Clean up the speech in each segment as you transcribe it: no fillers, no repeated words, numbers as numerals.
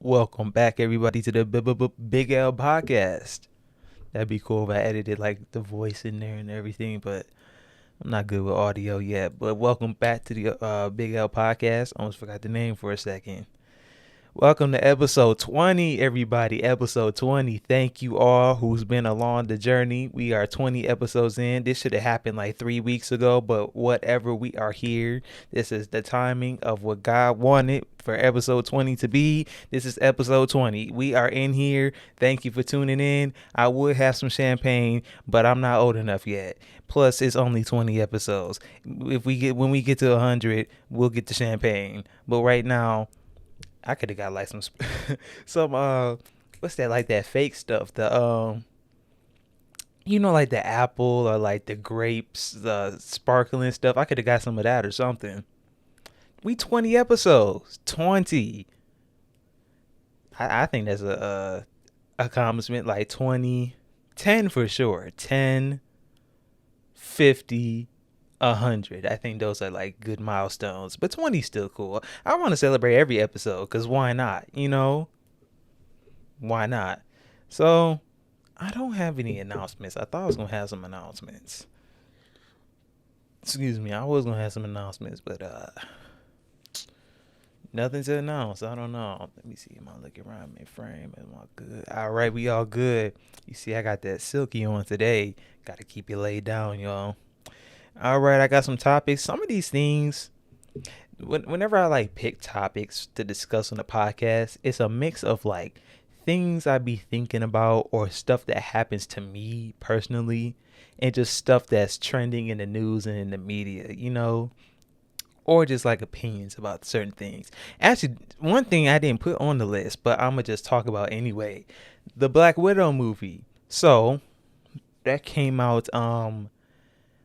Welcome back, everybody, to the Big L podcast. That'd be cool if I edited like the voice in there and everything, but I'm not good with audio yet. But welcome back to the Big L podcast. Almost forgot the name for a second. Welcome to episode 20, everybody. Episode 20. Thank you all who's been along the journey. We are 20 episodes in. This should have happened like 3 weeks ago, but whatever, we are here. This is the timing of what God wanted for episode 20 to be. This is episode 20. We are in here. Thank you for tuning in. I would have some champagne, but I'm not old enough yet. Plus, it's only 20 episodes. When we get to 100, we'll get the champagne. But right now, I could have got like some what's that, like that fake stuff, the like the apple or like the grapes, the sparkling stuff. I could have got some of that or something. We 20 episodes. 20. I think that's a accomplishment. Like 20, 10 for sure. 10, 50, 100. I think those are like good milestones, but 20 is still cool. I want to celebrate every episode because why not? Why not? So I don't have any announcements. I thought I was gonna have some announcements. Excuse me, I was gonna have some announcements, but nothing to announce. I don't know. Let me see. Am I looking around my frame? Am I good? All right, we all good. You see, I got that silky on today. Got to keep it laid down, y'all. All right, I got some topics. Some of these things, whenever I like pick topics to discuss on the podcast, it's a mix of like things I be thinking about or stuff that happens to me personally, and just stuff that's trending in the news and in the media, or just like opinions about certain things. Actually, one thing I didn't put on the list, but I'm gonna just talk about anyway, the Black Widow movie. So that came out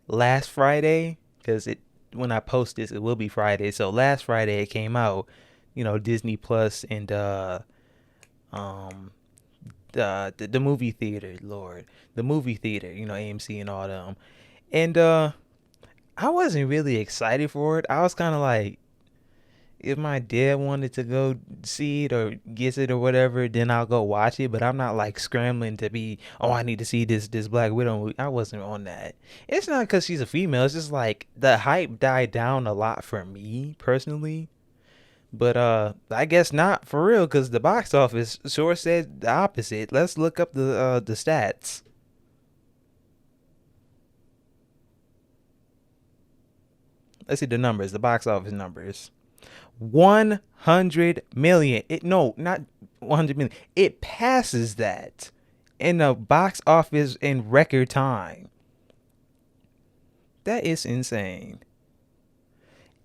last Friday, because when I post this, it will be Friday. So last Friday it came out, Disney Plus and the movie theater, Lord, the movie theater, AMC and all them. And I wasn't really excited for it. I was kind of like, if my dad wanted to go see it or gets it or whatever, then I'll go watch it. But I'm not like scrambling to be, oh, I need to see this Black Widow movie. I wasn't on that. It's not because she's a female. It's just like the hype died down a lot for me personally. But I guess not for real, because the box office sure said the opposite. Let's look up the stats. Let's see the numbers, the box office numbers. 100 million. No, not 100 million. It passes that in the box office in record time. That is insane.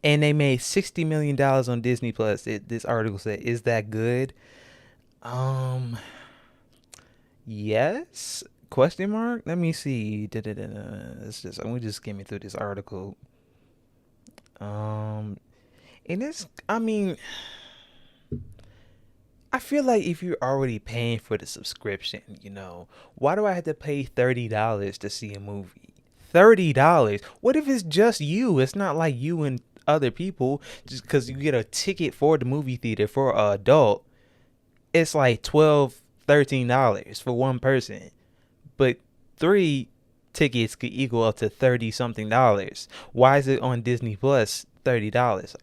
And they made $60 million on Disney Plus. This article said, is that good? Yes? Question mark? Let me see. Let me just skim through this article. And I feel like if you're already paying for the subscription, why do I have to pay $30 to see a movie? $30. What if it's just you? It's not like you and other people. Just because you get a ticket for the movie theater for an adult, it's like $12, $13 for one person. But 3 tickets could equal up to 30 something dollars. Why is it on Disney Plus $30?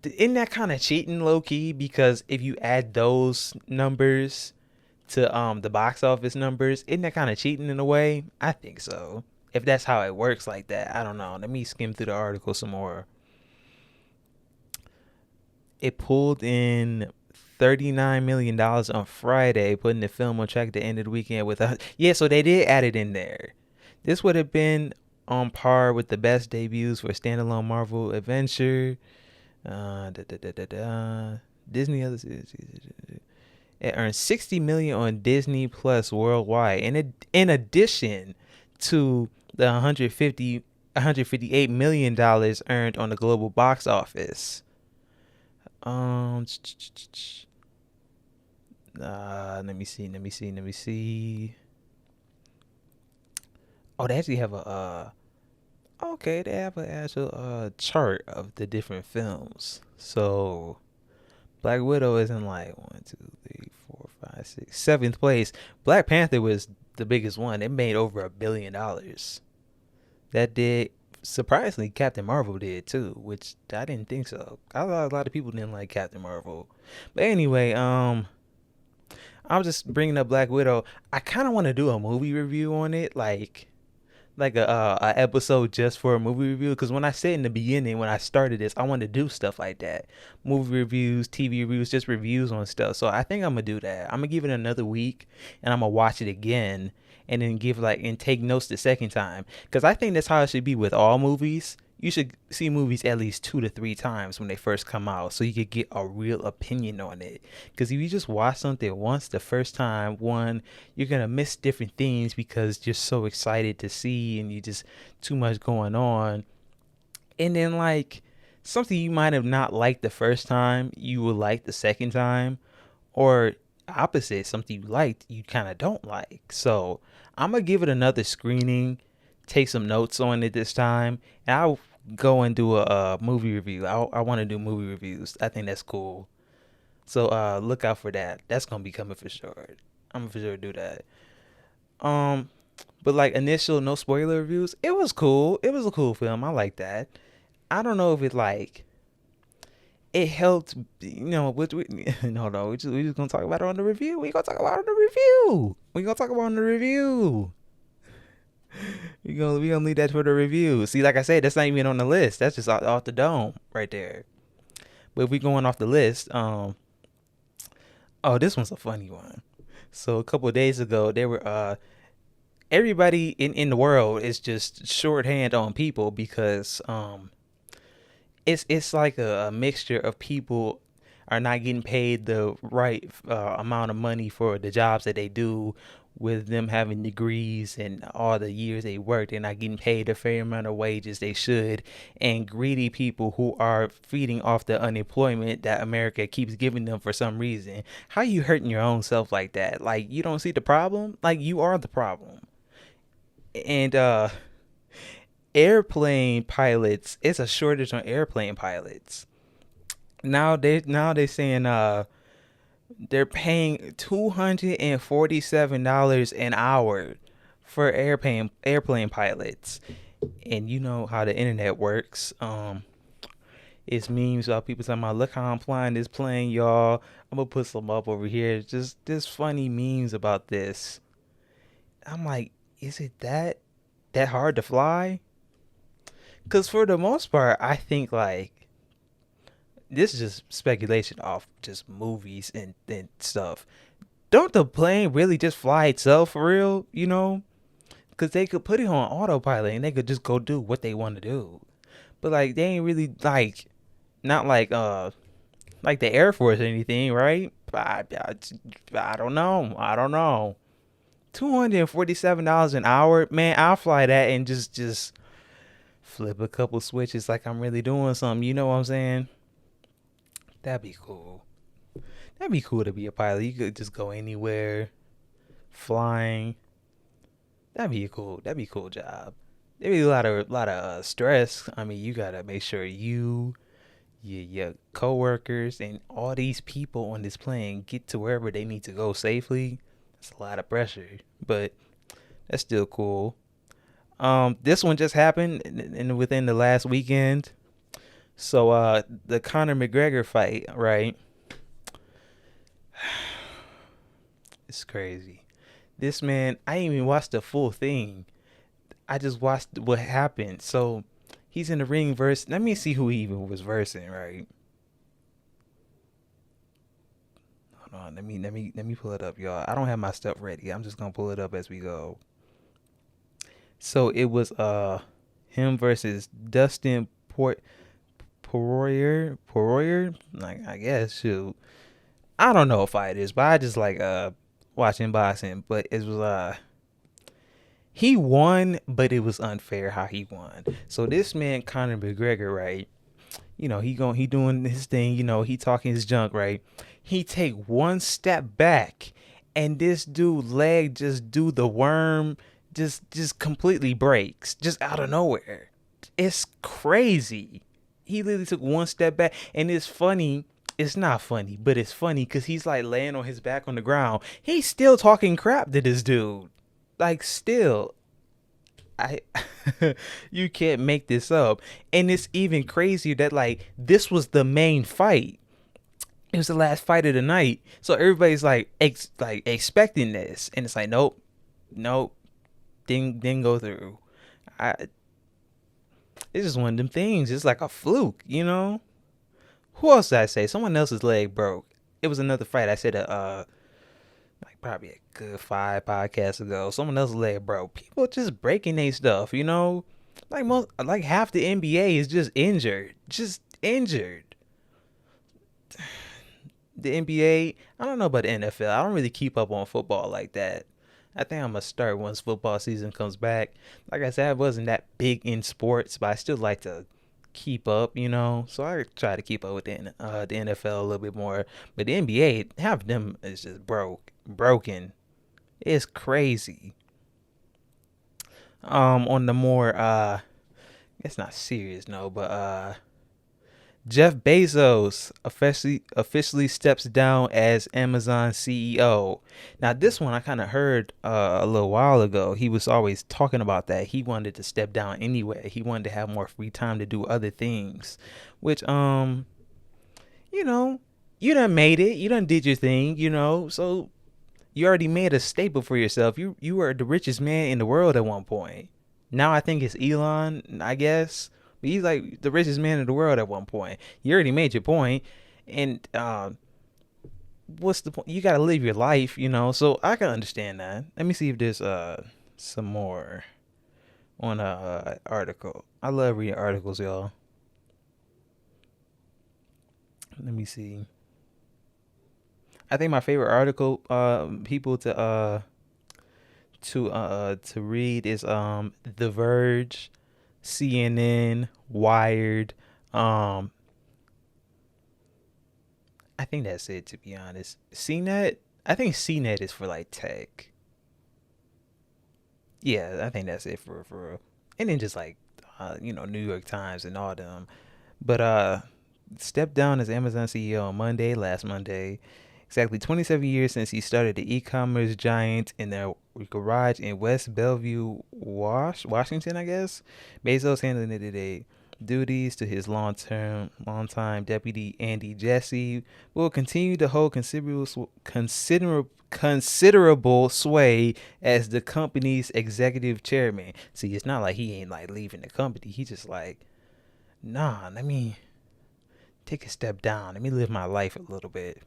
Isn't that kind of cheating low key? Because if you add those numbers to the box office numbers, isn't that kind of cheating in a way? I think so. If that's how it works like that, I don't know. Let me skim through the article some more. It pulled in $39 million on Friday, putting the film on track to end of the weekend with so they did add it in there. This would have been on par with the best debuts for standalone Marvel adventure. Disney it earned $60 million on Disney Plus worldwide, and in addition to the $158 million earned on the global box office. Let me see. Oh, they actually have they have an actual chart of the different films. So Black Widow is in like 1, 2, 3, 4, 5, 6, seventh place. Black Panther was the biggest one. It made over $1 billion. That did surprisingly. Captain Marvel did too, which I didn't think so. I thought a lot of people didn't like Captain Marvel. But anyway, I'm just bringing up Black Widow. I kind of want to do a movie review on it, like a episode just for a movie review. Because when I said in the beginning, when I started this, I wanted to do stuff like that, movie reviews, TV reviews, just reviews on stuff. So I think I'm gonna do that. I'm gonna give it another week, and I'm gonna watch it again, and then and take notes the second time. Because I think that's how it should be with all movies. You should see movies at least 2 to 3 times when they first come out, so you could get a real opinion on it. Because if you just watch something once the first time, you're gonna miss different things because you're so excited to see, and you just too much going on. And then like something you might have not liked the first time, you will like the second time, or opposite, something you liked, you kind of don't like. So I'm gonna give it another screening, take some notes on it this time, and I'll go and do a movie review. I want to do movie reviews. I think that's cool. So look out for that. That's gonna be coming for sure. I'm gonna for sure do that. Um, but like initial no spoiler reviews, it was cool. It was a cool film. I like that. I don't know if it helped. No, we just gonna talk about it on the review. We gonna talk about it on the review. We gonna talk about it on the review. We gonna leave that for the review. See, like I said, that's not even on the list. That's just off the dome right there. But if we going off the list, oh, this one's a funny one. So a couple of days ago, there were everybody in the world is just shorthand on people because it's like a mixture of people are not getting paid the right amount of money for the jobs that they do, with them having degrees and all the years they worked. They're not getting paid a fair amount of wages they should, and greedy people who are feeding off the unemployment that America keeps giving them for some reason. How you hurting your own self like that? Like, you don't see the problem? Like, you are the problem. And airplane pilots, it's a shortage on airplane pilots. Now they saying they're paying $247 an hour for airplane pilots. And you know how the internet works. It's memes about people talking about, look how I'm flying this plane, y'all. I'm gonna put some up over here. Just funny memes about this. I'm like, is it that hard to fly? Because for the most part, I think like this is just speculation off just movies and stuff. Don't the plane really just fly itself for real? You know, because they could put it on autopilot and they could just go do what they want to do. But like they ain't really like, not like the Air Force or anything, right? I don't know. $247 an hour, man. I'll fly that and just flip a couple switches like I'm really doing something. You know what I'm saying? That'd be cool. That'd be cool to be a pilot. You could just go anywhere, flying. That'd be a cool job. There'd be a lot of stress. I mean, you gotta make sure your coworkers and all these people on this plane get to wherever they need to go safely. That's a lot of pressure, but that's still cool. This one just happened within the last weekend. So the Conor McGregor fight, right? It's crazy. This man, I didn't even watch the full thing. I just watched what happened. So he's in the ring verse. Let me see who he even was versing, right? Hold on, let me pull it up, y'all. I don't have my stuff ready. I'm just gonna pull it up as we go. So it was him versus Dustin Poirier. Like, I guess, shoot. I don't know if it is, but I just like watching boxing. But it was he won, but it was unfair how he won. So this man Conor McGregor, right? You know, he doing his thing, you know, he talking his junk, right? He take one step back and this dude leg just do the worm, just completely breaks, just out of nowhere. It's crazy. He literally took one step back, and it's funny It's not funny, but it's funny because he's like laying on his back on the ground. He's still talking crap to this dude. Like, still. I you can't make this up. And it's even crazier that like this was the main fight. It was the last fight of the night. So everybody's like expecting this. And it's like, nope, nope, didn't go through. I It's just one of them things. It's like a fluke, you know? Who else did I say? Someone else's leg broke. It was another fight. I said like probably a good 5 podcasts ago. Someone else's leg broke. People just breaking their stuff, you know? Like half the NBA is just injured. Just injured. The NBA, I don't know about the NFL. I don't really keep up on football like that. I think I'm gonna start once football season comes back. Like I said, I wasn't that big in sports, but I still like to keep up, you know. So I try to keep up with the NFL a little bit more. But the NBA, half of them is just broken. It's crazy. On the more it's not serious, no, but Jeff Bezos officially steps down as Amazon CEO. Now, this one I kind of heard a little while ago. He was always talking about that. He wanted to step down anyway. He wanted to have more free time to do other things, which you know, you done made it. You done did your thing, you know. So you already made a staple for yourself. You were the richest man in the world at one point. Now I think it's Elon, I guess. But he's like the richest man in the world at one point. You already made your point, and what's the point? You gotta live your life, you know. So I can understand that. Let me see if there's some more on a article. I love reading articles, y'all. Let me see. I think my favorite article people to read is The Verge, CNN, Wired. I think that's it, to be honest. CNET, I think CNET is for like tech. Yeah, I think that's it for and then just like New York Times and all them. But stepped down as Amazon CEO on last Monday. Exactly 27 years since he started the e-commerce giant in their garage in West Bellevue, Washington, I guess. Bezos handed it today. Duties to his longtime deputy Andy Jassy will continue to hold considerable sway as the company's executive chairman. See, it's not like he ain't like leaving the company. He just like, nah, let me take a step down. Let me live my life a little bit.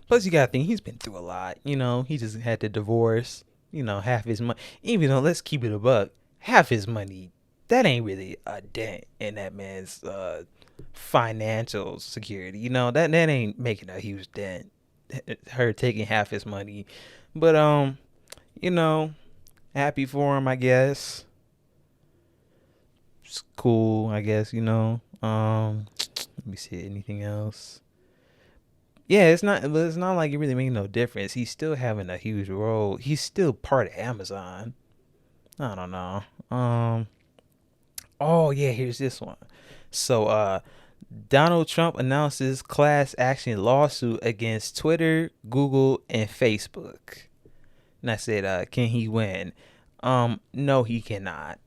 Plus, you gotta think he's been through a lot. You know, he just had the divorce. You know, half his money. Even though, let's keep it a buck, half his money, that ain't really a dent in that man's financial security. You know, that ain't making a huge dent. Her taking half his money, but you know, happy for him, I guess. It's cool, I guess. You know, let me see anything else. Yeah, it's not like it really makes no difference. He's still having a huge role. He's still part of Amazon. I don't know. Oh yeah, here's this one. So Donald Trump announces class action lawsuit against Twitter, Google, and Facebook. And I said, can he win? No, he cannot.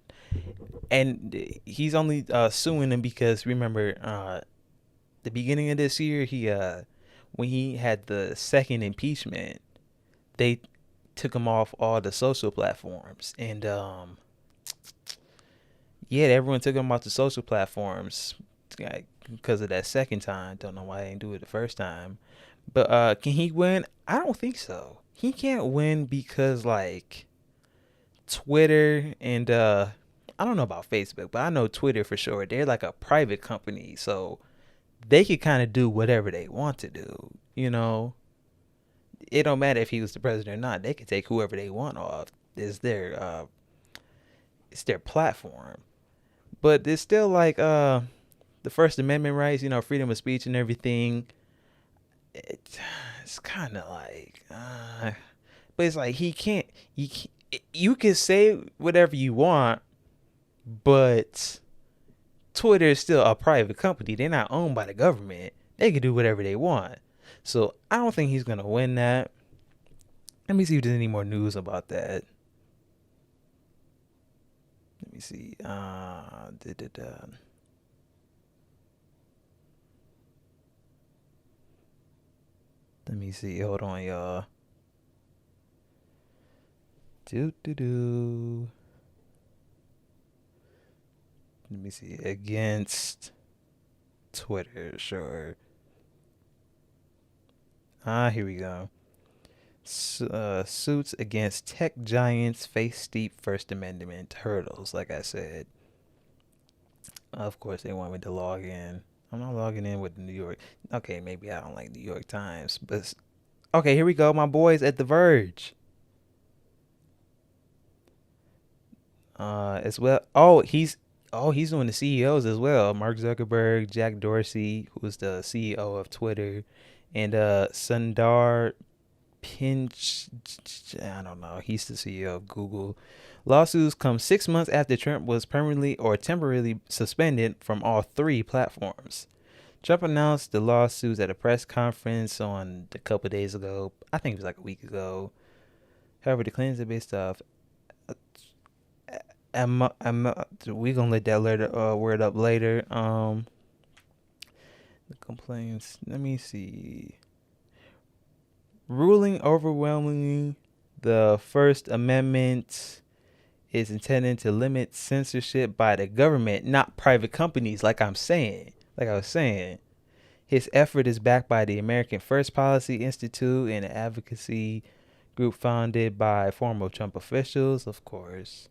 And he's only suing them because remember, the beginning of this year, he when he had the second impeachment, they took him off all the social platforms, and yeah, everyone took him off the social platforms because of that second time. Don't know why they didn't do it the first time. But can he win? I don't think so. He can't win because like Twitter and I don't know about Facebook, but I know Twitter for sure. They're like a private company, so they could kind of do whatever they want to do. You know, it don't matter if he was the president or not. They could take whoever they want off. It's their platform. But it's still like the First Amendment rights, you know, freedom of speech and everything. It's kind of like, but it's like he can't. You can say whatever you want, but Twitter is still a private company. They're not owned by the government. They can do whatever they want. So I don't think he's gonna win that. Let me see if there's any more news about that. Let me see. Let me see. Hold on, y'all. Do. Let me see. Against Twitter, sure. Here we go. Suits against tech giants face steep First Amendment hurdles, like I said. Of course, they want me to log in. I'm not logging in with the New York. Okay, maybe I don't like New York Times, but okay, here we go. My boys at The Verge. As well. He's doing the CEOs as well. Mark Zuckerberg, Jack Dorsey, who's the CEO of Twitter, and Sundar Pinch. I don't know. He's the CEO of Google. Lawsuits come 6 months after Trump was permanently or temporarily suspended from all three platforms. Trump announced the lawsuits at a press conference on a couple of days ago. I think it was like a week ago. However, the claims are based off. We gonna let that word up later. The complaints. Let me see. Ruling overwhelmingly, the First Amendment is intended to limit censorship by the government, not private companies. Like I was saying, his effort is backed by the American First Policy Institute, an advocacy group founded by former Trump officials, of course.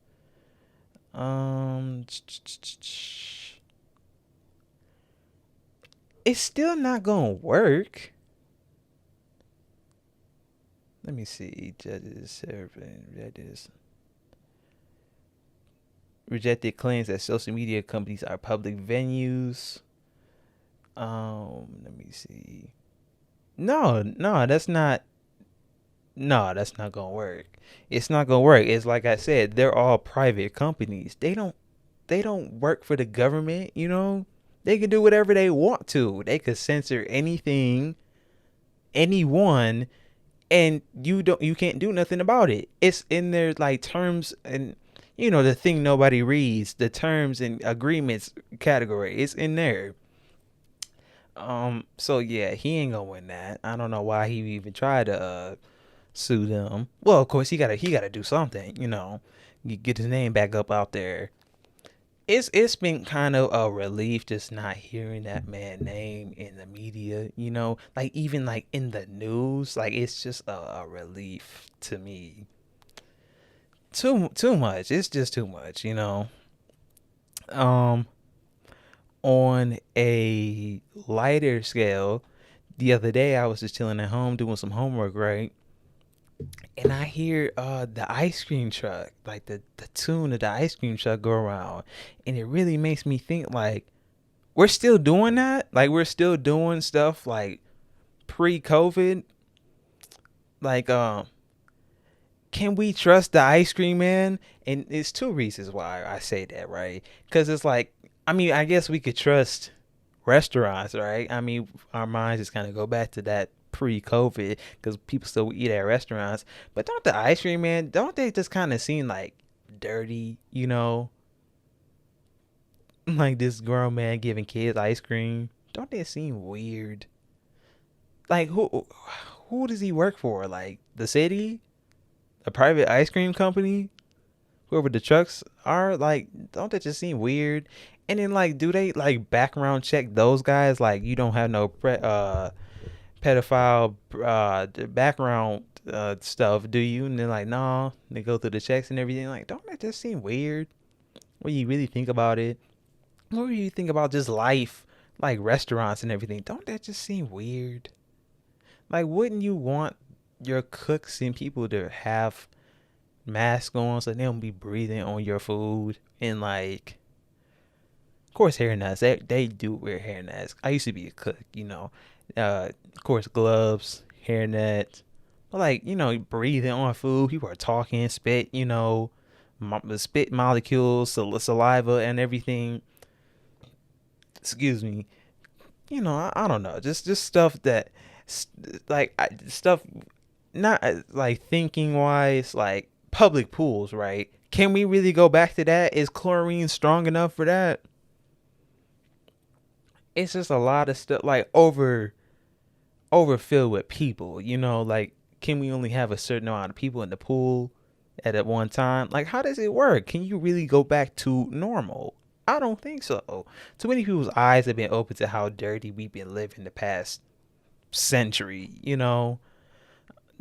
It's still not gonna work. Let me see. Judges rejected claims that social media companies are public venues. Let me see. No, that's not. No, that's not gonna work. It's not gonna work. It's like I said, they're all private companies. They don't work for the government, you know? They can do whatever they want to. They could censor anything, anyone, and you can't do nothing about it. It's in their like terms and the thing nobody reads, the terms and agreements category. It's in there. So yeah, he ain't gonna win that. I don't know why he even tried to sue them. Well, of course he gotta do something, get his name back up out there. It's been kind of a relief just not hearing that man's name in the media, like even like in the news. Like it's just a relief to me. Too much. It's just too much, On a lighter scale, the other day I was just chilling at home doing some homework, right? And I hear the ice cream truck, like the tune of the ice cream truck go around, and it really makes me think like we're still doing that, like we're still doing stuff like pre-COVID. Like can we trust the ice cream man? And it's two reasons why I say that, right? Because it's like, I mean, I guess we could trust restaurants, right? I mean, our minds just kind of go back to that pre-COVID because people still eat at restaurants. But don't the ice cream man, don't they just kind of seem like dirty, Like this grown man giving kids ice cream. Don't they seem weird? Like who does he work for? Like the city? A private ice cream company? Whoever the trucks are, like, don't that just seem weird? And then like, do they like background check those guys? Like, you don't have no pedophile background stuff, do you? And they're like, no. They go through the checks and everything. Like, don't that just seem weird? When you really think about it, what do you think about just life, like restaurants and everything? Don't that just seem weird? Like, wouldn't you want your cooks and people to have masks on so they don't be breathing on your food? And like, of course, hairnets. They do wear hairnets. I used to be a cook, Of course, gloves, hairnet. But like, breathing on food. People are talking, spit, spit molecules, saliva, and everything. Excuse me. I don't know, just stuff that stuff, not like thinking wise, like public pools, right? Can we really go back to that? Is chlorine strong enough for that? It's just a lot of stuff like overfilled with people, like can we only have a certain amount of people in the pool at one time? Like how does it work? Can you really go back to normal? I don't think so. Too many people's eyes have been open to how dirty we've been living the past century. Maybe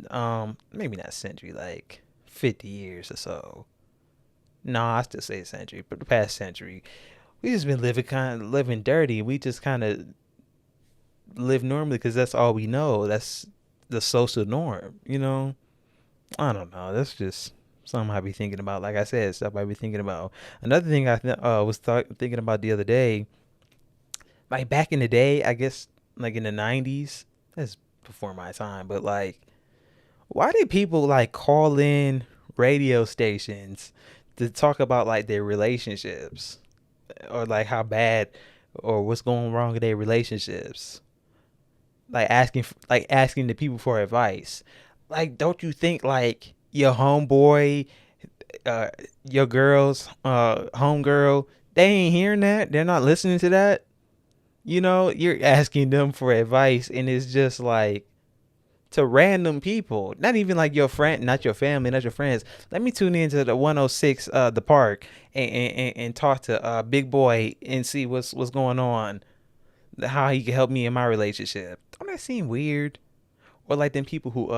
not century, like 50 years or so. No, I still say century, but the past century, we just been living dirty. We just kind of live normally because that's all we know. That's the social norm. I don't know. That's just something I be thinking about. Like I said, stuff I be thinking about. Another thing was thinking about the other day, like back in the day, I guess like in the 90s, that's before my time, but like, why did people like call in radio stations to talk about like their relationships or like how bad or what's going wrong with their relationships? Like asking the people for advice. Like, don't you think like your homeboy, uh, your girl's homegirl, they ain't hearing that? They're not listening to that. You're asking them for advice, and it's just like to random people, not even like your friend, not your family, not your friends. Let me tune into the 106, the park, and talk to Big Boy and see what's going on, how he can help me in my relationship. Don't that seem weird? Or like them people who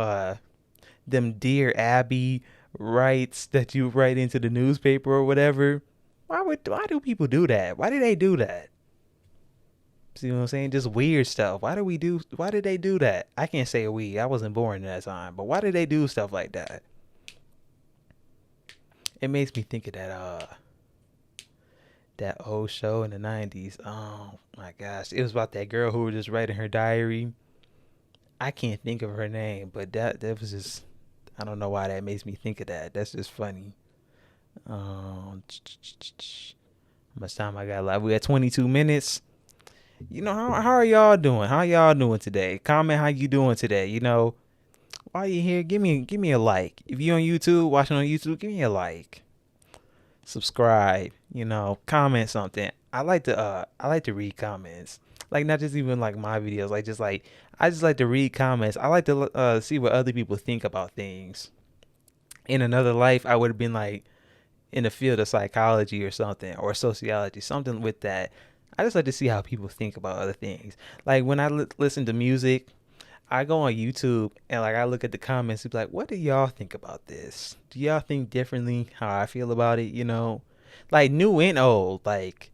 them Dear Abby writes that you write into the newspaper or whatever. Why do people do that? Why do they do that? See what I'm saying? Just weird stuff. Why did they do that? I can't say we. I wasn't born at that time. But why did they do stuff like that? It makes me think of that old show in the 90s. Oh my gosh. It was about that girl who was just writing her diary. I can't think of her name, but that was just, I don't know why that makes me think of that. That's just funny. How much time I got left? We at 22 minutes. How are y'all doing? How y'all doing today? Comment how you doing today. While you here, give me a like. If you on YouTube, watching on YouTube, give me a like. Subscribe. Comment something. I like to read comments. Like not just even like my videos. I just like to read comments. I like to see what other people think about things. In another life, I would have been like in the field of psychology or something, or sociology, something with that. I just like to see how people think about other things. Like when I listen to music, I go on YouTube and like I look at the comments and be like, what do y'all think about this? Do y'all think differently how I feel about it? Like new and old, like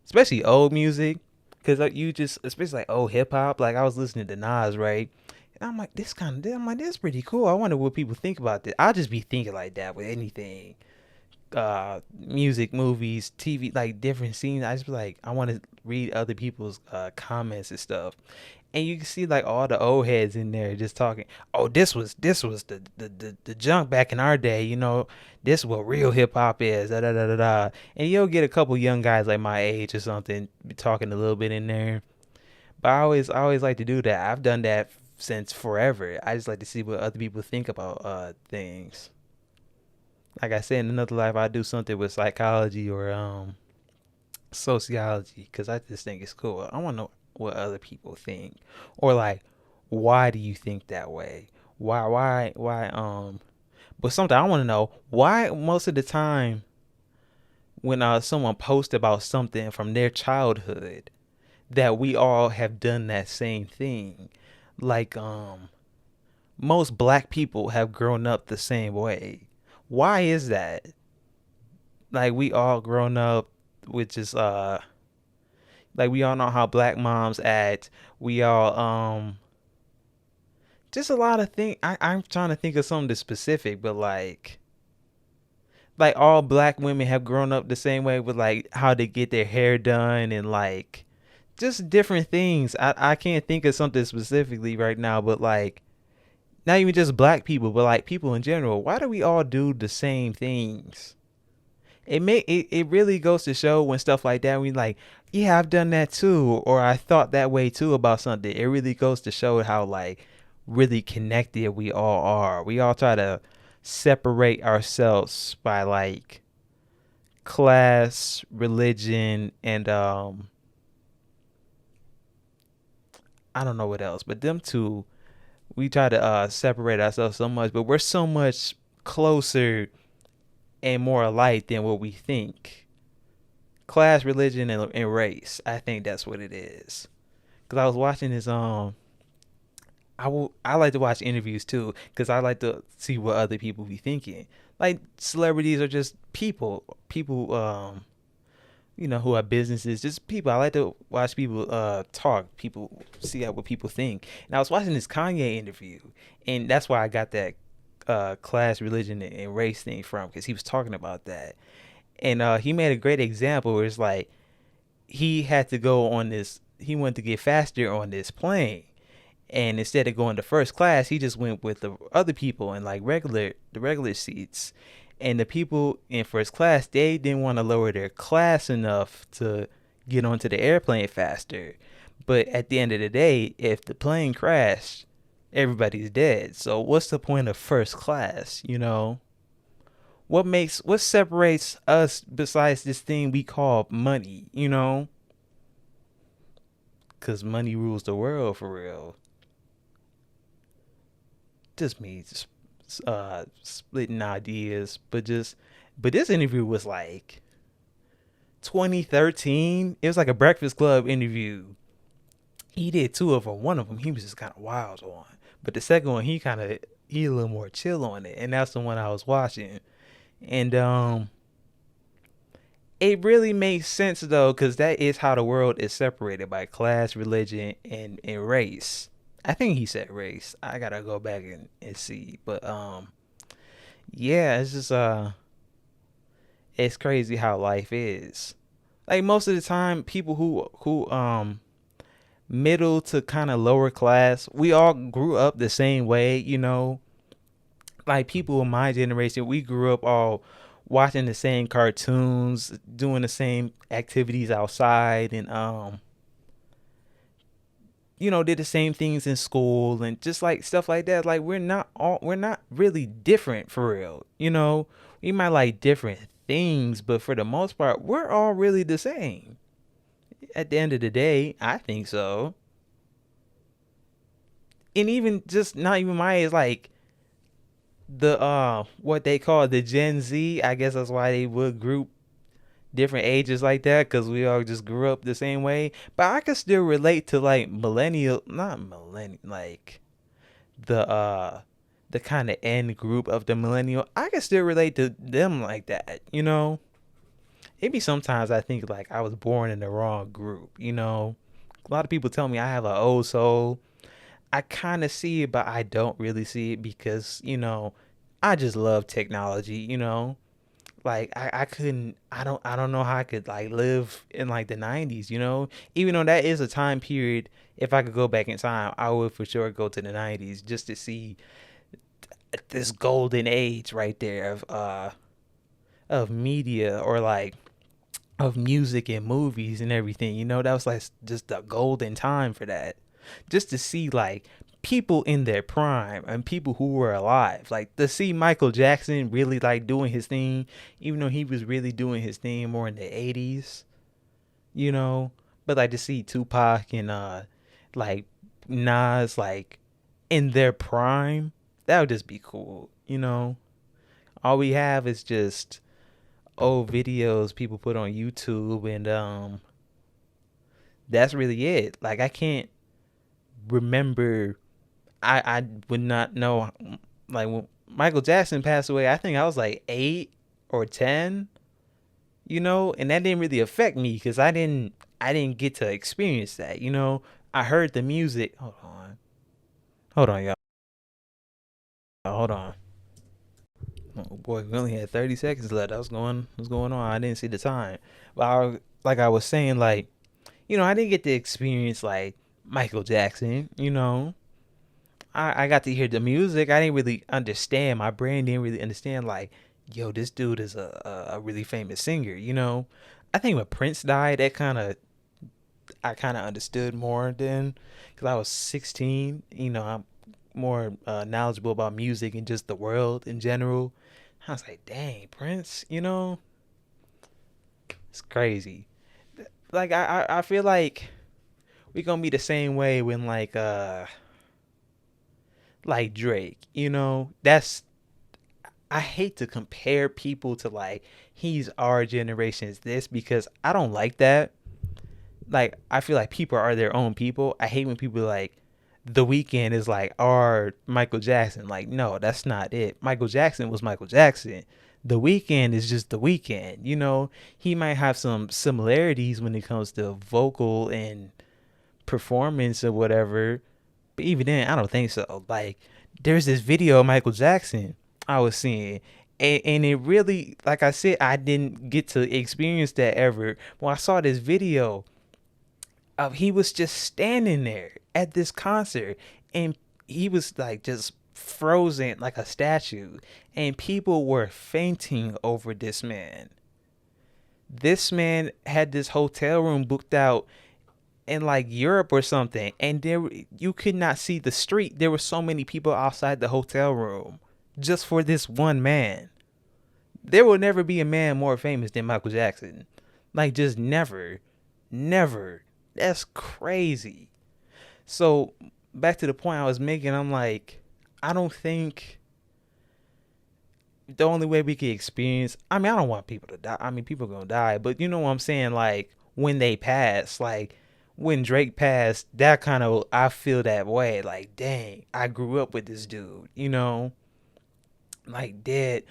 especially old music, because like especially like old hip hop. Like I was listening to Nas, right? And I'm like, this is pretty cool. I wonder what people think about this. I'll just be thinking like that with anything. Music, movies, TV, like different scenes. I just be like, I want to read other people's comments and stuff, and you can see like all the old heads in there just talking. Oh, this was the junk back in our day. This is what real hip hop is. Da da da da da. And you'll get a couple young guys like my age or something talking a little bit in there. But I always like to do that. I've done that since forever. I just like to see what other people think about things. Like I said, in another life, I do something with psychology or sociology because I just think it's cool. I want to know what other people think, or like, why do you think that way? Why? But something I want to know, why most of the time when someone posts about something from their childhood, that we all have done that same thing. Like most black people have grown up the same way. Why is that? Like we all grown up with just like we all know how black moms act. We all just a lot of things. I'm trying to think of something specific, but like all black women have grown up the same way with like how they get their hair done and like just different things. I can't think of something specifically right now, but like not even just black people, but like people in general. Why do we all do the same things? it really goes to show when stuff like that, we like, yeah, I've done that too, or I thought that way too about something. It really goes to show how like really connected we all are. We all try to separate ourselves by like class, religion, and I don't know what else, but them two, we try to separate ourselves so much, but we're so much closer and more alike than what we think. Class, religion, and race. I think that's what it is. Cause I was watching this I like to watch interviews too, cause I like to see what other people be thinking. Like celebrities are just people who have businesses, just people. I like to watch people talk, people see how what people think. And I was watching this Kanye interview, and that's why I got that class, religion, and race thing from, because he was talking about that, and he made a great example where it's like he had to go on this. He wanted to get faster on this plane, and instead of going to first class, he just went with the other people in like the regular seats. And the people in first class, they didn't want to lower their class enough to get onto the airplane faster. But at the end of the day, if the plane crashed, everybody's dead. So what's the point of first class? What separates us besides this thing we call money? Because money rules the world for real. Just me, just splitting ideas, but this interview was like 2013. It was like a Breakfast Club interview. He did two of them. One of them he was just kind of wild on, but the second one he a little more chill on it, and that's the one I was watching. And it really makes sense though, because that is how the world is separated by class, religion, and race. I think he said race. I gotta go back and see. But yeah, it's just it's crazy how life is. Like most of the time, people who middle to kind of lower class, we all grew up the same way. Like people in my generation, we grew up all watching the same cartoons, doing the same activities outside, and did the same things in school and just like stuff like that. Like we're not really different for real. We might like different things, but for the most part, we're all really the same. At the end of the day, I think so. And even just not even my age, like the what they call the Gen Z, I guess that's why they would group different ages like that, because we all just grew up the same way. But I can still relate to like millennial, not millennial, like the kind of end group of the millennial. I can still relate to them like that. Maybe sometimes I think like I was born in the wrong group. A lot of people tell me I have an old soul. I kind of see it, but I don't really see it because I just love technology. Like I couldn't I don't know how I could like live in like the 90s. Even though that is a time period, if I could go back in time, I would for sure go to the 90s just to see this golden age right there of media, or like of music and movies and everything. That was like just the golden time for that, just to see like people in their prime and people who were alive, like to see Michael Jackson really like doing his thing, even though he was really doing his thing more in the 80s, you know but like to see Tupac and like Nas like in their prime, that would just be cool. All we have is just old videos people put on YouTube, and that's really it. Like I can't remember. I would not know. Like when Michael Jackson passed away, I think I was like 8 or 10. And that didn't really affect me because I didn't get to experience that. I heard the music. Hold on, y'all. Hold on. Oh boy, we only had 30 seconds left. What's going on? I didn't see the time. But like I was saying, like, I didn't get to experience like Michael Jackson. I got to hear the music. I didn't really understand. My brain didn't really understand like yo, this dude is a really famous singer, you know. I think when Prince died, I kind of understood more then, because I was 16. You know, I'm more knowledgeable about music and just the world in general. I was like, dang, Prince, you know, it's crazy. Like I feel like we gonna be the same way when like Drake, you know. That's I hate to compare people to like he's our generation's this, because I don't like that. Like I feel like people are their own people. I hate when people like The Weeknd is like our Michael Jackson. Like no, that's not it. Michael Jackson was Michael Jackson. The Weeknd is just The Weeknd. You know, he might have some similarities when it comes to vocal and performance or whatever, but even then, I don't think so. Like, there's this video of Michael Jackson I was seeing, and it really, like I said, I didn't get to experience that ever. When I saw this video of he was just standing there at this concert, and he was like just frozen like a statue, and people were fainting over this man. This man had this hotel room booked out in like Europe or something, and there you could not see the street. There were so many people outside the hotel room just for this one man. There will never be a man more famous than Michael Jackson. Like just never, never. That's crazy. So back to the point I was making, I'm like, I don't think the only way we can experience. I mean, I don't want people to die. I mean, people gonna die, but you know what I'm saying? Like when they pass, like when Drake passed, that kind of I feel that way. Like, dang, I grew up with this dude. You know, like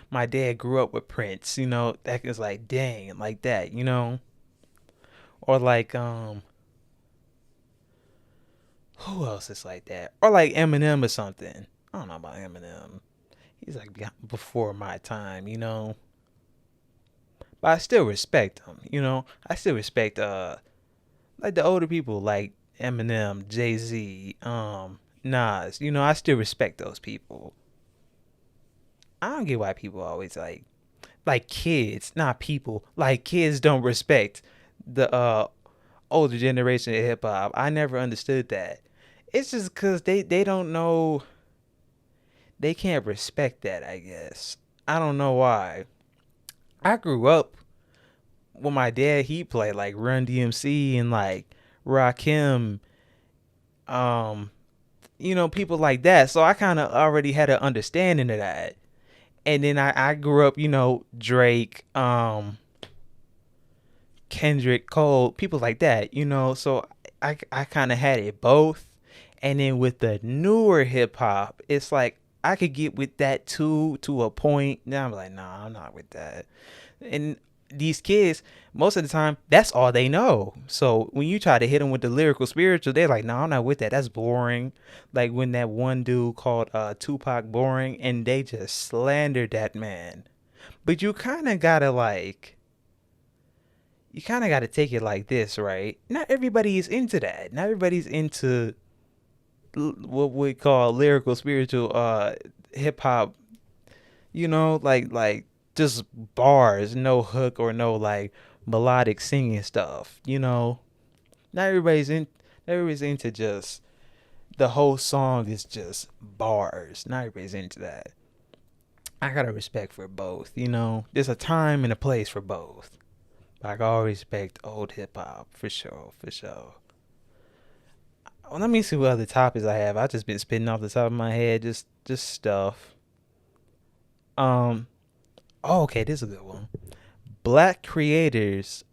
my dad grew up with Prince. You know, that is like, dang, like that. You know, or like who else is like that? Or like Eminem or something. I don't know about Eminem. He's like before my time. You know. But I still respect him, you know. I still respect like the older people like Eminem, Jay-Z, Nas. You know, I still respect those people. I don't get why people always like kids, not people. Like kids don't respect the older generation of hip hop. I never understood that. It's just cuz they don't know, they can't respect that, I guess. I don't know why. I grew up with my dad, he played like Run DMC and like Rakim, um, you know, people like that. So I kind of already had an understanding of that. And then I grew up, you know, Drake, Kendrick, Cole, people like that, you know. So I kind of had it both. And then with the newer hip hop, it's like I could get with that too to a point. Now I'm like, nah, I'm not with that. And these kids, most of the time, that's all they know. So when you try to hit them with the lyrical spiritual, they're like, no, I'm not with that. That's boring. Like when that one dude called Tupac boring, and they just slandered that man. But you kind of got to take it like this, right? Not everybody is into that. Not everybody's into what we call lyrical spiritual hip hop, you know, like just bars, no hook or no like melodic singing stuff, you know. Not everybody's in everybody's into just the whole song is just bars. Not everybody's into that. I got a respect for both, you know. There's a time and a place for both. But I can always respect old hip hop for sure, for sure. Well, let me see what other topics I have. I just been spitting off the top of my head, just stuff. Um. Oh, okay, this is a good one. Black creators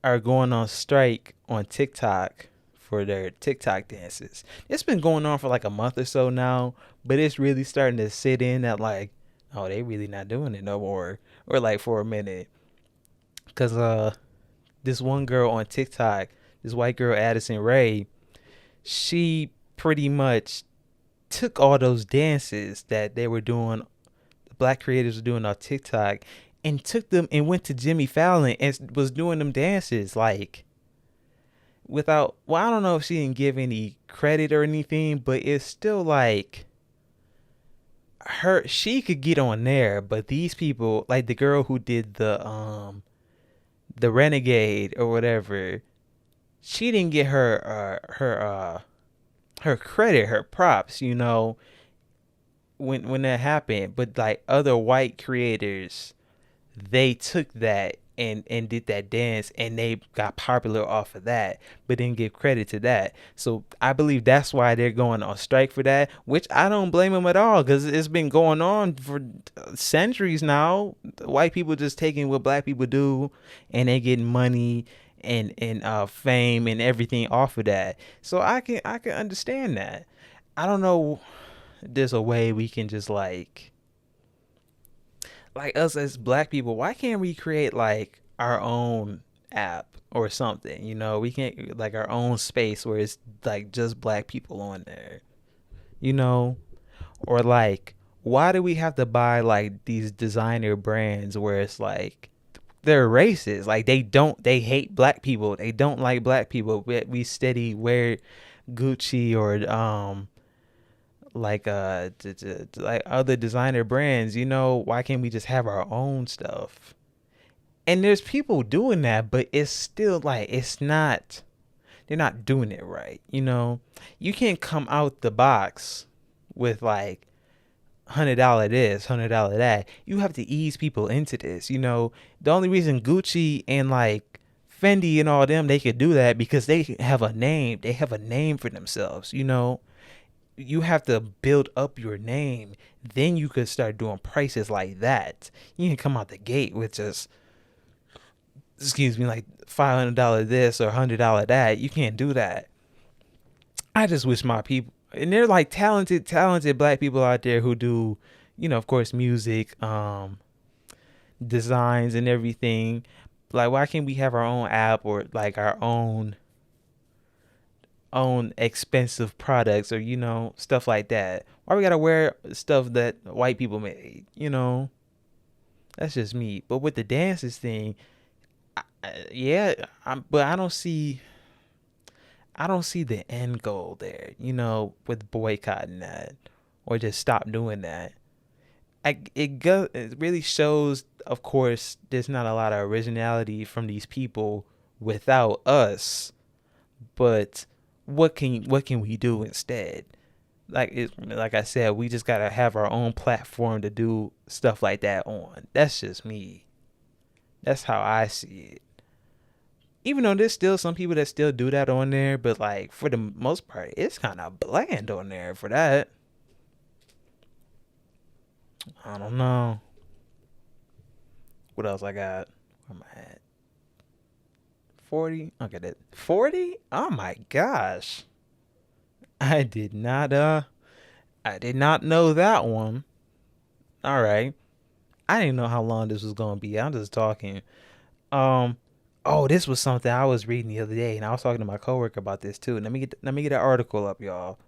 are going on strike on TikTok for their TikTok dances. It's been going on for like a month or so now, but it's really starting to sit in that like, oh, they really not doing it no more, or like for a minute, cause this one girl on TikTok, this white girl Addison Rae, she pretty much took all those dances that they were doing, the black creators were doing on TikTok, and took them and went to Jimmy Fallon and was doing them dances like without, well, I don't know if she didn't give any credit or anything, but it's still like she could get on there, but these people, like the girl who did the Renegade or whatever, she didn't get her credit, her props, when that happened. But like other white creators, they took that and did that dance, and they got popular off of that, but didn't give credit to that. So I believe that's why they're going on strike for that, which I don't blame them at all, because it's been going on for centuries now. White people just taking what black people do, and they getting money and fame and everything off of that. So I can understand that. I don't know. There's a way we can just like us as black people, why can't we create like our own app or something? We can't, like, our own space where it's like just black people on there, you know? Or like, why do we have to buy like these designer brands where it's like they're racist? Like they hate black people. They don't like black people. We steady wear Gucci or like other designer brands. Why can't we just have our own stuff? And there's people doing that, but it's still like, it's not, they're not doing it right. You can't come out the box with like $100 this, $100 that. You have to ease people into this. The only reason Gucci and like Fendi and all them, they could do that because they have a name. They have a name for themselves. You have to build up your name. Then you could start doing prices like that. You can come out the gate with just, excuse me, like $500 this or $100 that. You can't do that. I just wish my people, and they're like talented black people out there who do, of course, music, designs and everything. Like, why can't we have our own app or like our own expensive products or stuff like that? Why we gotta wear stuff that white people made? That's just me. But with the dances thing, yeah, but I don't see the end goal there, with boycotting that or just stop doing that. It really shows, of course, there's not a lot of originality from these people without us. But what can we do instead? Like I said, we just gotta have our own platform to do stuff like that on. That's just me. That's how I see it. Even though there's still some people that still do that on there, but like for the most part, it's kind of bland on there for that. I don't know. What else I got? Where am I at? 40? Okay, that 40? Oh my gosh. I did not know that one. All right. I didn't know how long this was going to be. I'm just talking. Oh, this was something I was reading the other day, and I was talking to my coworker about this too. Let me get an article up, y'all.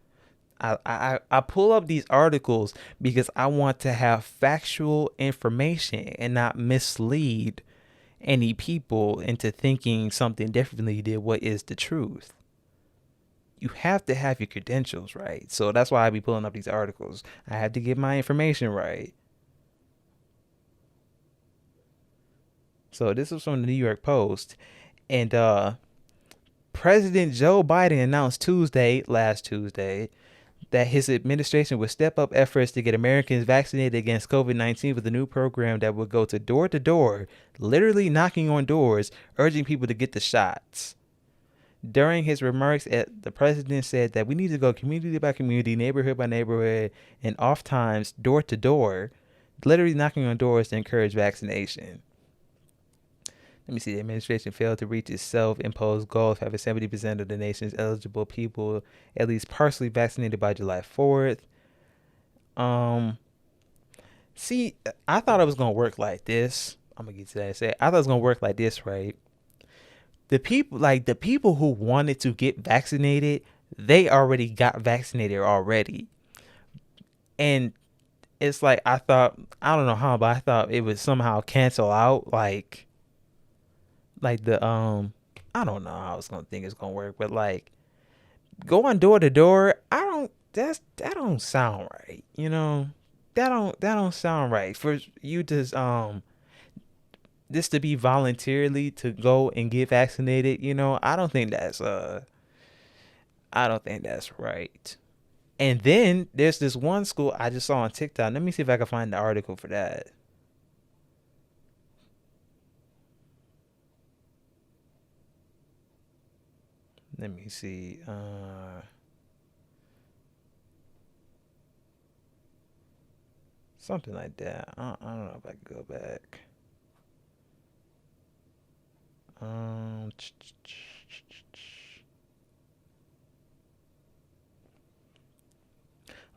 I pull up these articles because I want to have factual information and not mislead any people into thinking something differently than what is the truth. You have to have your credentials right. So that's why I be pulling up these articles. I have to get my information right. So this was from the New York Post. And President Joe Biden announced last Tuesday, that his administration would step up efforts to get Americans vaccinated against COVID-19 with a new program that would go to door, literally knocking on doors, urging people to get the shots. During his remarks, the president said that we need to go community by community, neighborhood by neighborhood, and oftentimes door to door, literally knocking on doors to encourage vaccination. Let me see. The administration failed to reach its self-imposed goal of having 70% of the nation's eligible people at least partially vaccinated by July 4th. See, I thought it was gonna work like this. I'm gonna get to that. I thought it was gonna work like this, right? The people who wanted to get vaccinated, they already got vaccinated already, and it's like I don't know how, but I thought it would somehow cancel out like the I don't know how it's gonna work, but like going door to door, that don't sound right. that don't sound right for you to this to be voluntarily to go and get vaccinated. I don't think that's right. And then there's this one school I just saw on TikTok. Let me see if I can find the article for that. Let me see. Something like that. I don't know if I can go back. Um,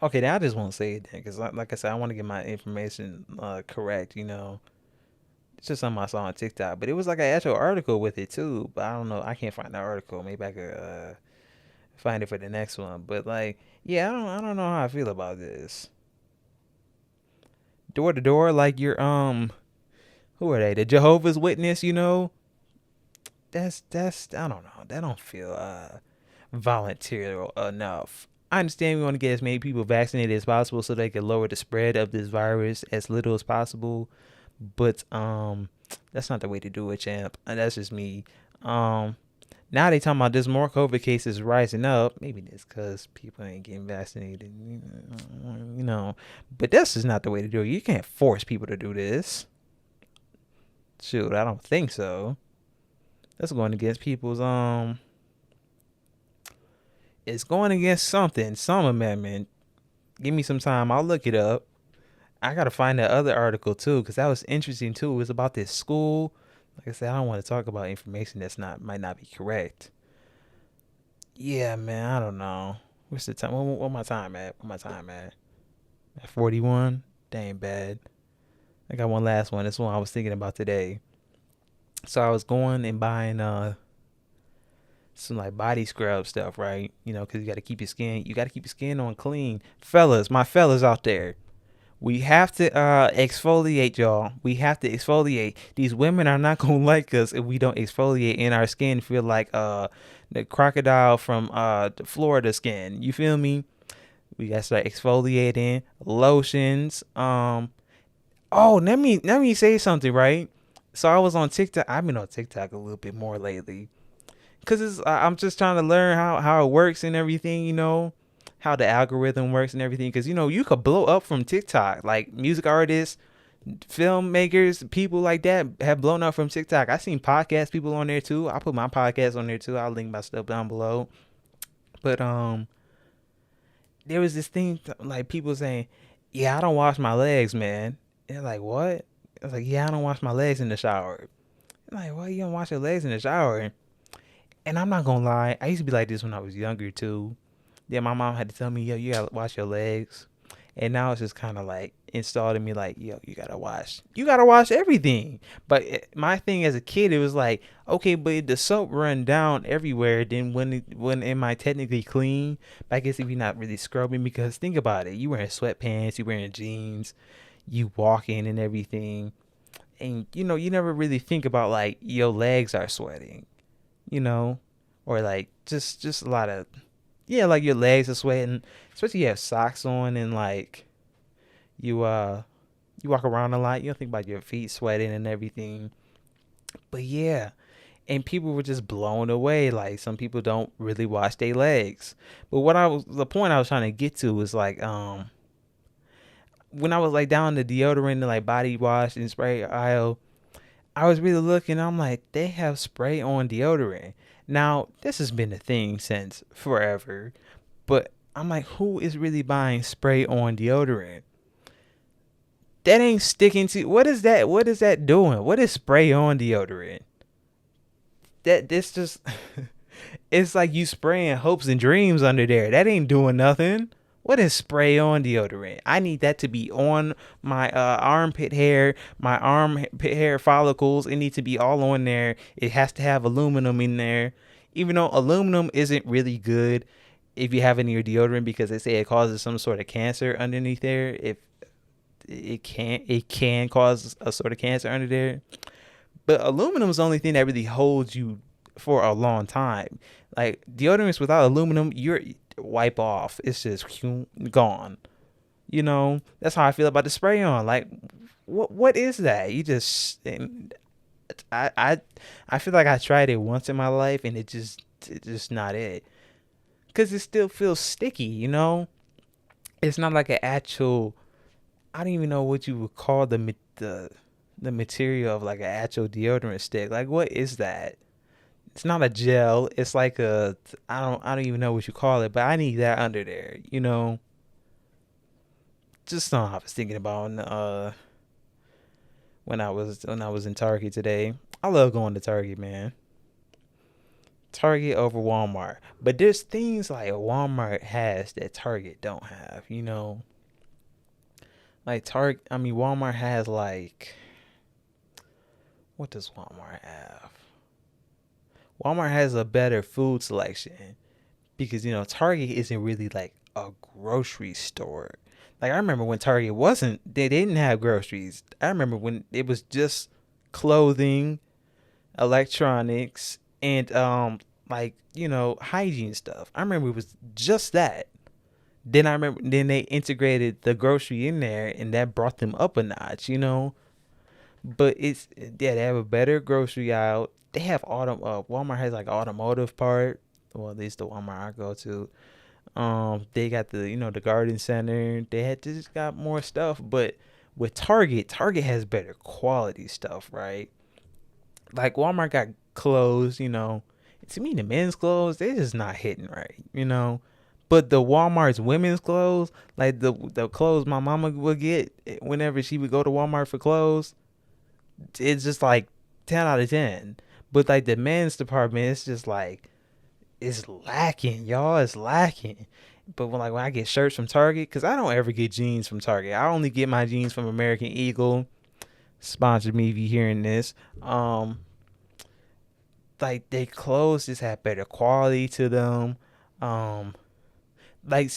okay, now I just won't say it then, because like I said, I want to get my information correct. It's just something I saw on TikTok, but it was like an actual article with it too. But I don't know. I can't find the article. Maybe I could find it for the next one. But like, yeah, I don't know how I feel about this. Door to door, like you're who are they? The Jehovah's Witness, That's I don't know. That don't feel volunteer enough. I understand we want to get as many people vaccinated as possible so they can lower the spread of this virus as little as possible. But that's not the way to do it, champ. And that's just me. Now they talking about there's more COVID cases rising up. Maybe it's because people ain't getting vaccinated, you know. But that's just not the way to do it. You can't force people to do this. Shoot, I don't think so. That's going against people's It's going against some amendment. Give me some time. I'll look it up. I gotta find that other article too, because that was interesting too. It was about this school. Like I said, I don't want to talk about information that's not might not be correct. Yeah, man, I don't know. What's the time? What my time at? What my time at? At 41. That ain't bad. I got one last one. This one I was thinking about today. So I was going and buying some like body scrub stuff, right? Because you got to keep your skin on clean. Fellas, my fellas out there, we have to exfoliate, y'all. We have to exfoliate. These women are not gonna like us if we don't exfoliate, and our skin feel like the crocodile from the Florida skin. You feel me? We gotta start exfoliating, lotions. Oh, let me say something, right? So I was on TikTok. I've been on TikTok a little bit more lately, cause I'm just trying to learn how it works and everything. How the algorithm works and everything. Cause you could blow up from TikTok. Like music artists, filmmakers, people like that have blown up from TikTok. I seen podcast people on there too. I put my podcast on there too. I'll link my stuff down below. But there was this thing like people saying, "Yeah, I don't wash my legs, man." And they're like, "What?" I was like, "Yeah, I don't wash my legs in the shower." I'm like, "Why you don't wash your legs in the shower?" And I'm not gonna lie, I used to be like this when I was younger too. Yeah, my mom had to tell me, "Yo, you gotta wash your legs." And now it's just kind of like installed in me, like, "Yo, you gotta wash everything." But my thing as a kid, it was like, okay, but if the soap run down everywhere, then when am I technically clean? But I guess if you're not really scrubbing, because think about it, you wearing sweatpants, you wearing jeans, you walking and everything, and you never really think about like your legs are sweating, you know, or like just a lot of, yeah, like your legs are sweating, especially you have socks on and like you walk around a lot. You don't think about your feet sweating and everything. But yeah, and people were just blown away. Like some people don't really wash their legs. But the point I was trying to get to was like when I was like down the deodorant and like body wash and spray aisle, I was really looking. I'm like, they have spray on deodorant. Now this has been a thing since forever, but I'm like, who is really buying spray on deodorant? That ain't sticking to. What is that? What is that doing? What is spray on deodorant? This just it's like you spraying hopes and dreams under there. That ain't doing nothing. What is spray on deodorant? I need that to be on my armpit hair, my armpit hair follicles. It needs to be all on there. It has to have aluminum in there. Even though aluminum isn't really good if you have it in your deodorant, because they say it causes some sort of cancer underneath there. If it can cause a sort of cancer under there. But aluminum is the only thing that really holds you for a long time. Like deodorants without aluminum, you're wipe off. It's just gone. That's how I feel about the spray on. Like, what is that? You just and I feel like I tried it once in my life and it's just not it. Cause it still feels sticky. It's not like an actual. I don't even know what you would call the material of like an actual deodorant stick. Like, what is that? It's not a gel. It's like a I don't even know what you call it, but I need that under there. Just something I was thinking about when I was in Target today. I love going to Target, man. Target over Walmart, but there's things like Walmart has that Target don't have. Like Target. I mean, Walmart has like what does Walmart have? Walmart has a better food selection because Target isn't really like a grocery store. Like I remember when Target wasn't, they didn't have groceries. I remember when it was just clothing, electronics, and like hygiene stuff. I remember it was just that. Then they integrated the grocery in there, and that brought them up a notch. But they have a better grocery aisle. They have Walmart has like automotive part. Well, at least the Walmart I go to. They got the garden center. They had just got more stuff, but with Target has better quality stuff, right? Like Walmart got clothes. To me, the men's clothes they just not hitting right. But the Walmart's women's clothes, like the clothes my mama would get whenever she would go to Walmart for clothes, it's just like 10 out of 10. But like the men's department, it's just like it's lacking, y'all. It's lacking. But when I get shirts from Target, because I don't ever get jeans from Target. I only get my jeans from American Eagle. Sponsor me if you hearing this. Like they clothes just have better quality to them. Um, like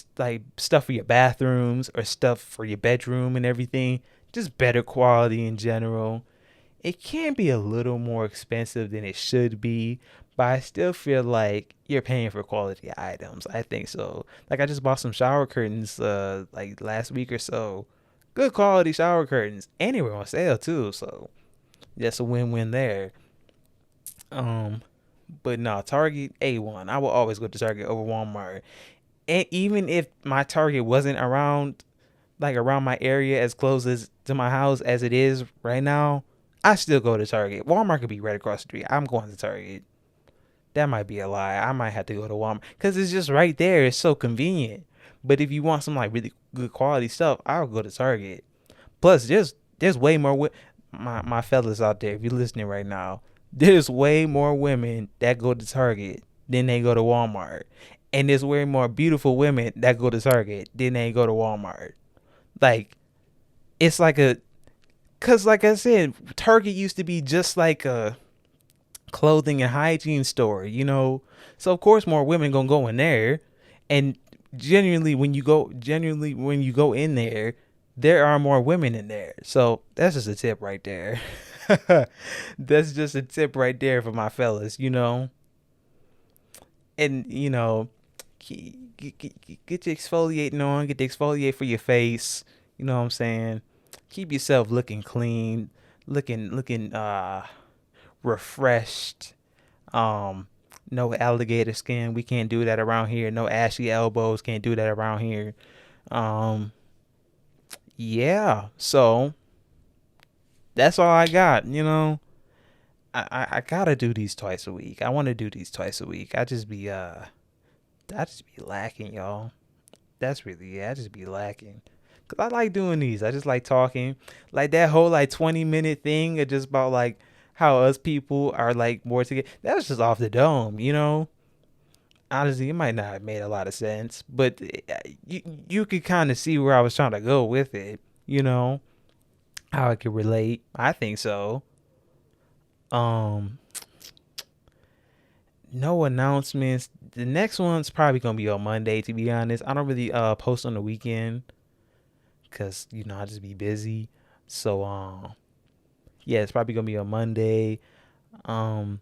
stuff for your bathrooms or stuff for your bedroom and everything. Just better quality in general. It can be a little more expensive than it should be, but I still feel like you're paying for quality items. I think so. Like I just bought some shower curtains like last week or so. Good quality shower curtains. And they were on sale too, so that's a win-win there. Um but no, Target A1. I will always go to Target over Walmart. And even if my Target wasn't around my area as close as to my house as it is right now, I still go to Target. Walmart could be right across the street. I'm going to Target. That might be a lie. I might have to go to Walmart because it's just right there. It's so convenient. But if you want some like really good quality stuff, I'll go to Target. Plus, there's way more my fellas out there. If you're listening right now, there's way more women that go to Target than they go to Walmart, and there's way more beautiful women that go to Target than they go to Walmart. Like it's like a, cause like I said, Target used to be just like a clothing and hygiene store. So of course more women gonna go in there, and genuinely when you go in there are more women in there. So that's just a tip right there. That's just a tip right there for my fellas. And get your exfoliating on, get the exfoliate for your face. You know what I'm saying? Keep yourself looking clean, looking refreshed. No alligator skin. We can't do that around here. No ashy elbows. Can't do that around here. Um, yeah. So that's all I got. I gotta do these twice a week. I want to do these twice a week. I just be lacking, y'all. That's really it. I just be lacking. Cause I like doing these. I just like talking. Like that whole like 20-minute thing of just about like how us people are like more together. That was just off the dome. Honestly, it might not have made a lot of sense, but you could kind of see where I was trying to go with it. How I could relate. I think so. Um, no announcements. The next one's probably gonna be on Monday. To be honest, I don't really post on the weekend because I just be busy. So yeah, it's probably gonna be on Monday. Um,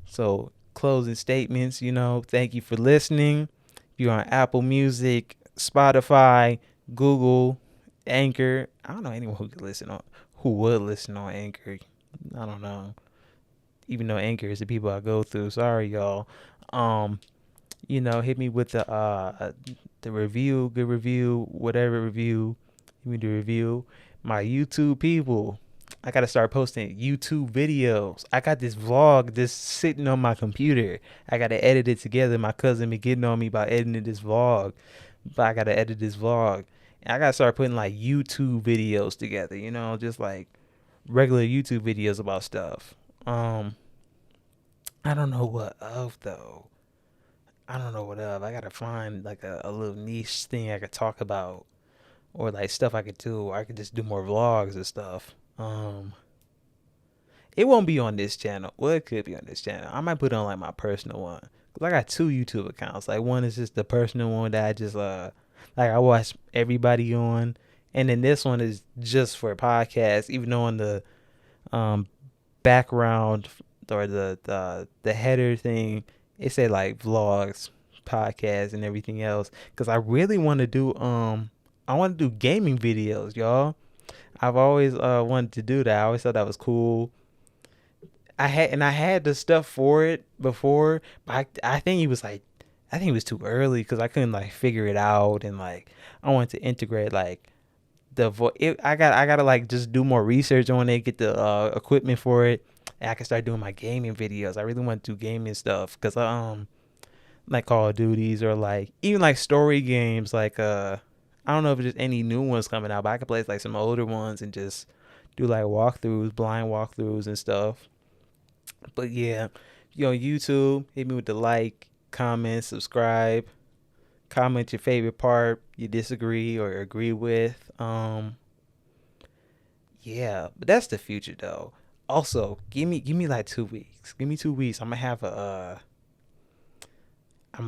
so closing statements. Thank you for listening. If you're on Apple Music, Spotify, Google, Anchor. I don't know anyone who would listen on Anchor. I don't know. Even though Anchor is the people I go through. Sorry, y'all. Um, hit me with the review, good review, whatever review. Give me the review. My YouTube people, I gotta start posting YouTube videos. I got this vlog just sitting on my computer. I gotta edit it together. My cousin been getting on me about editing this vlog, but I gotta edit this vlog. And I gotta start putting like YouTube videos together. Just like regular YouTube videos about stuff. I don't know what of though. I don't know what of. I gotta find like a little niche thing I could talk about, or like stuff I could do. Or I could just do more vlogs and stuff. It won't be on this channel. Well, it could be on this channel. I might put it on like my personal one. Cause I got two YouTube accounts. Like one is just the personal one that I just like I watch everybody on, and then this one is just for podcasts. Even though on the um background or the header thing, it say like vlogs, podcasts, and everything else. Cause I really want to do I want to do gaming videos, y'all. I've always wanted to do that. I always thought that was cool. I had the stuff for it before, but I think I think it was too early because I couldn't like figure it out, and like I wanted to integrate like I gotta like just do more research on it, get the equipment for it, and I can start doing my gaming videos. I really want to do gaming stuff because like Call of Duties or like even like story games like I don't know if there's any new ones coming out, but I could play like some older ones and just do like walkthroughs, blind walkthroughs and stuff. But yeah, if you're on YouTube, hit me with the like, comment, subscribe, comment your favorite part you disagree or agree with. Yeah, but that's the future though. Also, give me like 2 weeks. Give me 2 weeks. I'm gonna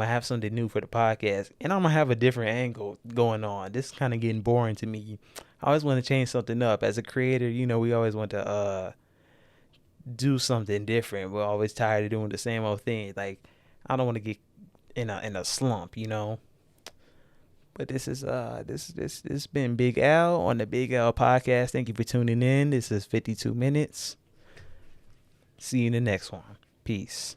have something new for the podcast, and I'm gonna have a different angle going on. This is kind of getting boring to me. I always want to change something up. As a creator, we always want to do something different. We're always tired of doing the same old thing. Like I don't want to get in a slump. But this has been Big L on the Big L podcast. Thank you for tuning in. This is 52 minutes. See you in the next one. Peace.